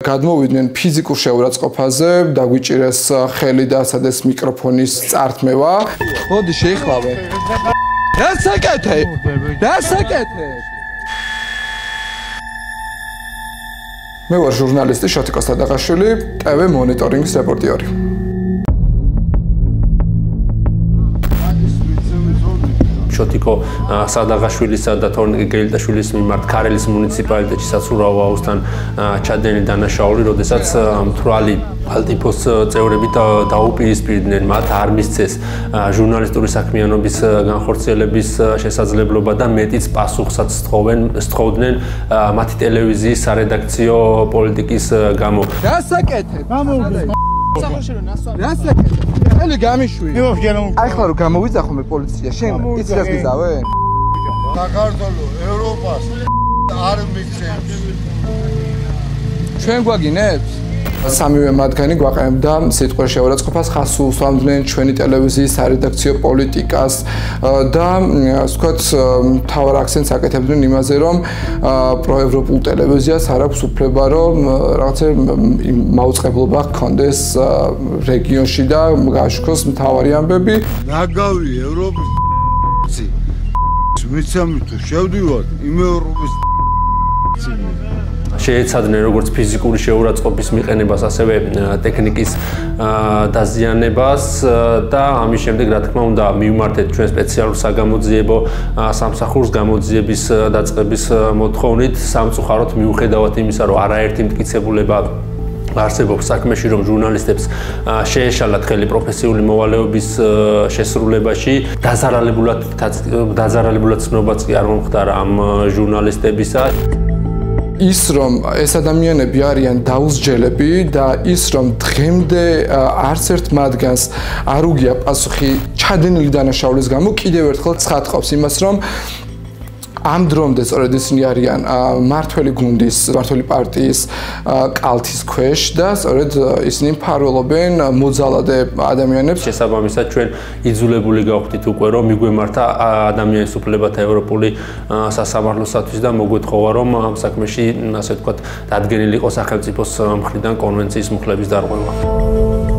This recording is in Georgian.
გადმოვიდნენ ფიზიკურ შეურაცხყოფაზე, დაგვიჭირეს ხელი და სადაც მიკროფონის წართმევა. მოდი შეიხლავე. რა საკეთე? მე ვარ ჟურნალისტი შოთიკო სადაღაშვილი, TV მონიტორინგის რეპორტიორი. შოთიკო სადაღაშვილისა და თორნიკე გელიტაშვილის მიმართ ქარელის მუნიციპალიტეტში საცურაო აუზთან ჩადენილი დანაშაული, როდესაც მთვრალი ალტიფოს წევრები დაუპირისპირდნენ მათ არ მისცეს ჟურნალისტური საქმიანობის განხორციელების შესაძლებლობა და მეტიც პასუხსაც სთხოვდნენ მათი ტელევიზიის სარედაქციო პოლიტიკის გამო. რა საკეთებ? რა საკეთებ? ხელი გამიშვი. აი ხლა რომ გამოვიძახო მე პოლიცია, შენ იცი გიზავე? საქართველოს, ევროპას არ მიცემს. ჩვენ გვაგინებს? სამივე მათგანი გვაყენებდა სიტყვის შეურაცხყოფას, ხაზს უსვამდნენ ჩვენი ტელევიზიის სარედაქციო პოლიტიკას და ასე ვთქვათ, მთავარ აქცენტს აკეთებდნენ იმაზე, რომ პროევროპულ ტელევიზიას არ აქვს უფლება, რომ რაღაცა მაუწყებლობა ჰქონდეს რეგიონში და გაშქოს მთავარი ამბები. ნაგავი ევროპის მიცემი თუ შევდივართ იმ ევროპის შეეცადნენ როგორც ფიზიკური შეურაცხყოფის მიყენებას, ასევე ტექნიკის დაზიანებას და ამის შემდეგ, რა თქმა უნდა, მივმართეთ ჩვენ სპეციალურ საგამოძიებო სამსახურს გამოძიების დაწყების მოთხოვნით, სამწუხაროდ მიუხედავად იმისა, რომ არაერთი მტკიცებულება არსებობს საქმეში, რომ ჟურნალისტებს შეეშალათ ხელი პროფესიული მოვალეობის შესრულებაში, დაზარალებულად ცნობაც კი არ მომხდარა ამ ჟურნალისტებისა. ის რომ ეს ადამიანები არიან დაუსჯელები და ის რომ დღემდე არც ერთ მათგანს არ უგია პასუხი ჩადენილი დანაშაულის გამო, კიდევ ერთხელ ცხადყოფს იმას, რომ ამ დრომდე სწორედ ისინი არიან მართველი გუნდის, მართველი პარტიის კალთის ქვეშ და სწორედ ისინი მფარველობენ მოძალადე ადამიანებს. შესაბამისად ჩვენ იძულებული გავხდით უკვე, რომ მიგვემართა ადამიანის უფლებათა ევროპული სასამართლოსათვის და მოგვეთხოვა, რომ ამ საქმეში, ასე ვთქვათ, დადგენილი იყო სახელმწიფოს მხრიდან კონვენციის მუხლების დარღვევა.